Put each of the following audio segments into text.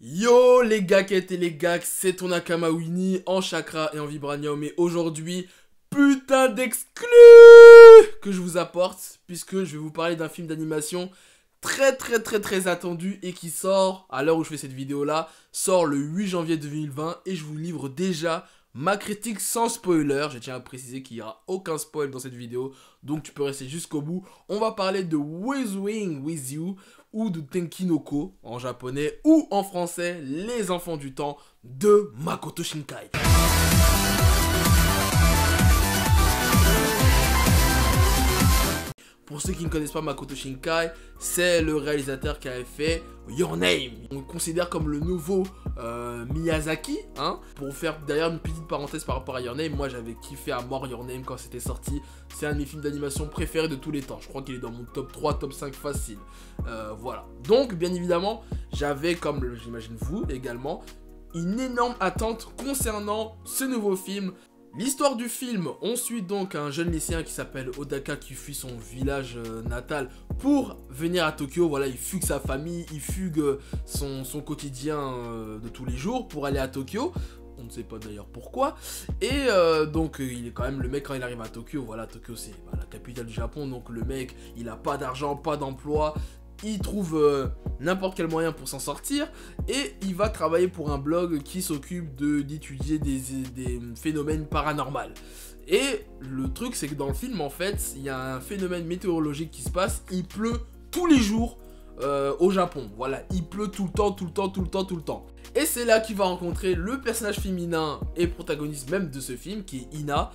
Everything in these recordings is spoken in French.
Yo les gaquettes et les gags, c'est ton Nakama Winnie en chakra et en vibranium. Et aujourd'hui, putain d'exclus que je vous apporte, puisque je vais vous parler d'un film d'animation très attendu et qui sort, à l'heure où je fais cette vidéo là, sort le 8 janvier 2020 et je vous livre déjà ma critique sans spoiler. Je tiens à préciser qu'il n'y aura aucun spoil dans cette vidéo, donc tu peux rester jusqu'au bout. On va parler de Wizwing With You ou de Tenkinoko en japonais ou en français, Les Enfants du Temps de Makoto Shinkai. Pour ceux qui ne connaissent pas Makoto Shinkai, c'est le réalisateur qui avait fait Your Name. On le considère comme le nouveau Miyazaki, hein. Pour faire d'ailleurs une petite parenthèse par rapport à Your Name, moi j'avais kiffé à mort Your Name quand c'était sorti. C'est un de mes films d'animation préférés de tous les temps. Je crois qu'il est dans mon top 3, top 5 facile. Voilà. Donc bien évidemment, j'avais, comme j'imagine vous également, une énorme attente concernant ce nouveau film. L'histoire du film, on suit donc un jeune lycéen qui s'appelle Odaka qui fuit son village natal pour venir à Tokyo. Voilà, il fugue sa famille, il fugue son quotidien de tous les jours pour aller à Tokyo. On ne sait pas d'ailleurs pourquoi. Et donc il est quand même le mec, quand il arrive à Tokyo, voilà, Tokyo c'est la capitale du Japon. Donc le mec, il a pas d'argent, pas d'emploi. Il trouve n'importe quel moyen pour s'en sortir et il va travailler pour un blog qui s'occupe d'étudier des phénomènes paranormaux. Et le truc, c'est que dans le film, en fait, il y a un phénomène météorologique qui se passe. Il pleut tous les jours au Japon. Voilà, il pleut tout le temps. Et c'est là qu'il va rencontrer le personnage féminin et protagoniste même de ce film, qui est Ina.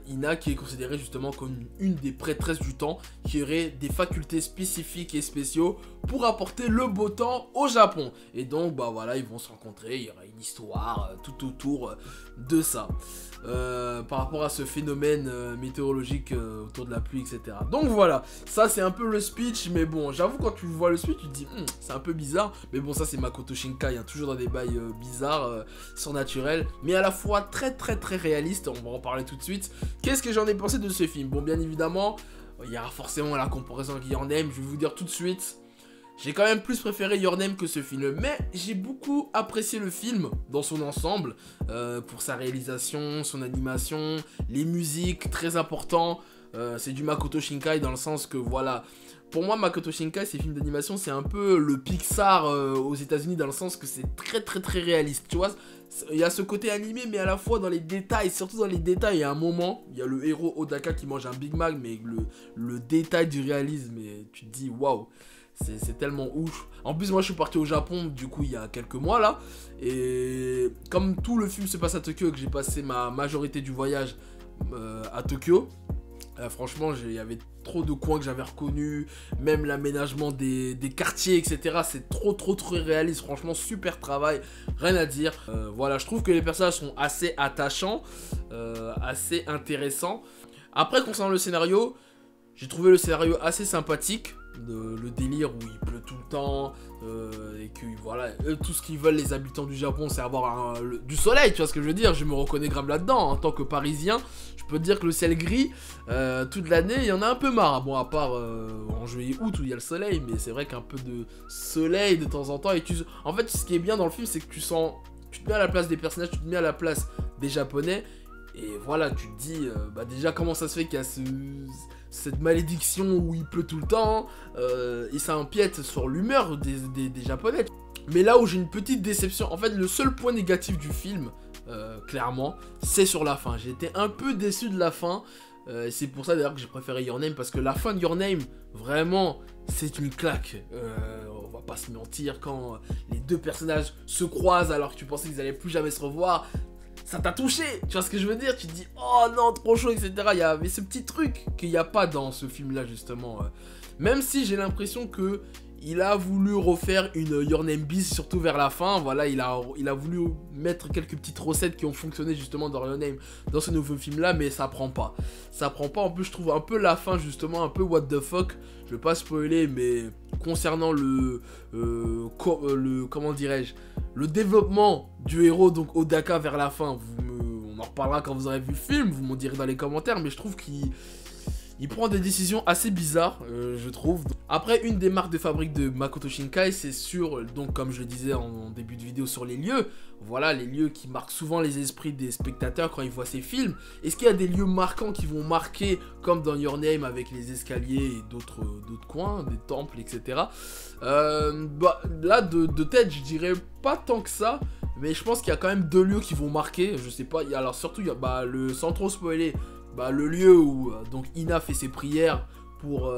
Ina qui est considérée justement comme une des prêtresses du temps, qui aurait des facultés spécifiques et spéciaux pour apporter le beau temps au Japon. Et donc, bah voilà, ils vont se rencontrer, il y aura une histoire tout autour de ça. Par rapport à ce phénomène météorologique autour de la pluie, etc. Donc voilà, ça c'est un peu le speech, mais bon, j'avoue quand tu vois le speech, tu te dis, c'est un peu bizarre, mais bon, ça c'est Makoto Shinkai, hein, toujours dans des bails bizarres, surnaturels, mais à la fois très réaliste. On va en parler tout de suite. Qu'est-ce que j'en ai pensé de ce film? Bon, bien évidemment, il y aura forcément la comparaison avec Your Name, je vais vous dire tout de suite. J'ai quand même plus préféré Your Name que ce film, mais j'ai beaucoup apprécié le film dans son ensemble, pour sa réalisation, son animation, les musiques, très important. C'est du Makoto Shinkai dans le sens que voilà, pour moi Makoto Shinkai, ces films d'animation, c'est un peu le Pixar aux États-Unis dans le sens que c'est très réaliste, tu vois. Il y a ce côté animé, mais à la fois dans les détails, surtout dans les détails. Il y a un moment, il y a le héros Odaka qui mange un Big Mac, mais le détail du réalisme, et tu te dis waouh. C'est tellement ouf. En plus, moi je suis parti au Japon, du coup, il y a quelques mois là. Et comme tout le film se passe à Tokyo et que j'ai passé ma majorité du voyage à Tokyo, franchement, il y avait trop de coins que j'avais reconnus. Même l'aménagement des quartiers, etc. C'est trop réaliste. Franchement, super travail. Rien à dire. Voilà, je trouve que les personnages sont assez attachants, assez intéressants. Après, concernant le scénario, j'ai trouvé le scénario assez sympathique. Le délire où il pleut tout le temps et que voilà, tout ce qu'ils veulent les habitants du Japon, c'est avoir du soleil, tu vois ce que je veux dire. Je me reconnais grave là-dedans en tant que parisien. Je peux te dire que le ciel gris toute l'année, il y en a un peu marre. Bon, à part en juillet-août où il y a le soleil, mais c'est vrai qu'un peu de soleil de temps en temps. Et en fait, ce qui est bien dans le film, c'est que tu te mets à la place des personnages, tu te mets à la place des Japonais. Et voilà, tu te dis, bah déjà, comment ça se fait qu'il y a cette malédiction où il pleut tout le temps, et ça empiète sur l'humeur des Japonais. Mais là où j'ai une petite déception, en fait, le seul point négatif du film, clairement, c'est sur la fin. J'ai été un peu déçu de la fin, c'est pour ça d'ailleurs que j'ai préféré Your Name, parce que la fin de Your Name, vraiment, c'est une claque. On va pas se mentir, quand les deux personnages se croisent alors que tu pensais qu'ils allaient plus jamais se revoir, ça t'a touché, tu vois ce que je veux dire? Tu te dis, oh non, trop chaud, etc. Il y avait ce petit truc qu'il n'y a pas dans ce film-là, justement. Même si j'ai l'impression que il a voulu refaire une Your Name bis, surtout vers la fin. Voilà, il a voulu mettre quelques petites recettes qui ont fonctionné justement dans Your Name, dans ce nouveau film-là, mais ça prend pas. Ça prend pas, en plus, je trouve un peu la fin, justement, un peu what the fuck. Je vais pas spoiler, mais concernant comment dirais-je, le développement du héros, donc Odaka vers la fin, on en reparlera quand vous aurez vu le film, vous m'en direz dans les commentaires, mais je trouve qu'il il prend des décisions assez bizarres, je trouve. Après, une des marques de fabrique de Makoto Shinkai, c'est sur, donc comme je le disais en début de vidéo, sur les lieux. Voilà, les lieux qui marquent souvent les esprits des spectateurs quand ils voient ces films. Est-ce qu'il y a des lieux marquants qui vont marquer, comme dans Your Name avec les escaliers et d'autres coins, des temples, etc. Bah, là, de tête, je dirais pas tant que ça. Mais je pense qu'il y a quand même 2 lieux qui vont marquer. Je sais pas, alors surtout, il y a sans trop spoiler, le lieu où donc Ina fait ses prières pour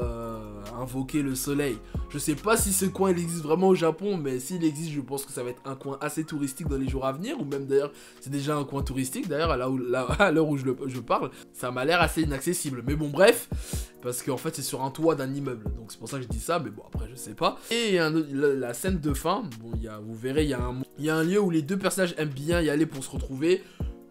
invoquer le soleil. Je sais pas si ce coin il existe vraiment au Japon, mais s'il existe, je pense que ça va être un coin assez touristique dans les jours à venir, ou même d'ailleurs, c'est déjà un coin touristique d'ailleurs, à l'heure où je parle, ça m'a l'air assez inaccessible. Mais bon, bref, parce qu'en fait c'est sur un toit d'un immeuble, donc c'est pour ça que je dis ça, mais bon, après je sais pas. Et la scène de fin, bon, vous verrez, il y a un lieu où les 2 personnages aiment bien y aller pour se retrouver.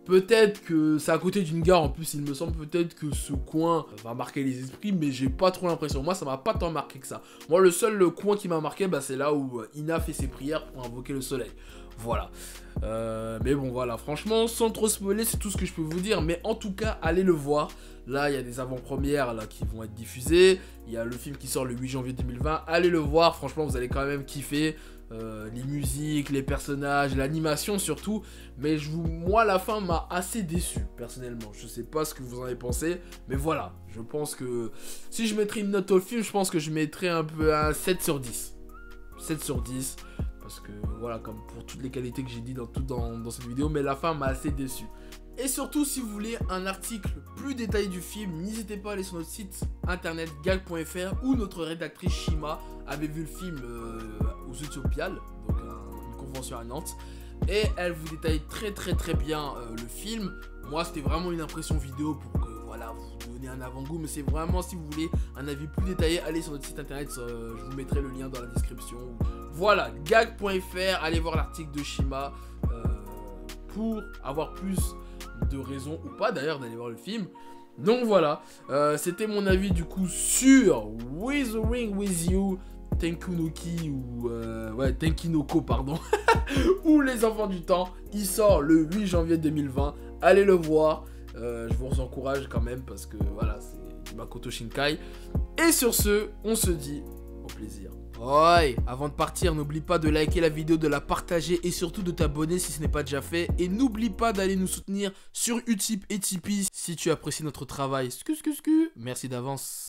Peut-être que c'est à côté d'une gare, en plus il me semble peut-être que ce coin va marquer les esprits, mais j'ai pas trop l'impression. Moi ça m'a pas tant marqué que ça. Moi le seul coin qui m'a marqué, c'est là où Ina fait ses prières pour invoquer le soleil. Voilà. Mais bon voilà, franchement, sans trop spoiler, c'est tout ce que je peux vous dire. Mais en tout cas, allez le voir. Là, il y a des avant-premières là qui vont être diffusées. Il y a le film qui sort le 8 janvier 2020. Allez le voir, franchement, vous allez quand même kiffer. Les musiques, les personnages, l'animation surtout. Mais moi, la fin m'a assez déçu, personnellement. Je sais pas ce que vous en avez pensé. Mais voilà, je pense que si je mettrais une note au film, je pense que je mettrais un peu un 7 sur 10. 7 sur 10. Parce que voilà, comme pour toutes les qualités que j'ai dit dans cette vidéo, mais la fin m'a assez déçu. Et surtout, si vous voulez un article plus détaillé du film, n'hésitez pas à aller sur notre site internet gag.fr, où notre rédactrice Shima avait vu le film aux Utiopiales, donc une convention à Nantes, et elle vous détaille très bien le film. Moi, c'était vraiment une impression vidéo pour que voilà, vous donner un avant-goût, mais c'est vraiment, si vous voulez un avis plus détaillé, allez sur notre site internet, je vous mettrai le lien dans la description. Voilà, gag.fr, allez voir l'article de Shima pour avoir plus de raisons, ou pas d'ailleurs, d'aller voir le film. Donc voilà, c'était mon avis du coup sur Withering With You, Tenkunoki, ou Tenkinoko, pardon, ou Les Enfants du Temps. Il sort le 8 janvier 2020, allez le voir. Je vous encourage quand même parce que voilà, c'est Makoto Shinkai. Et sur ce, on se dit au plaisir. Ouais, avant de partir, n'oublie pas de liker la vidéo, de la partager et surtout de t'abonner si ce n'est pas déjà fait. Et n'oublie pas d'aller nous soutenir sur Utip et Tipeee si tu apprécies notre travail. Merci d'avance.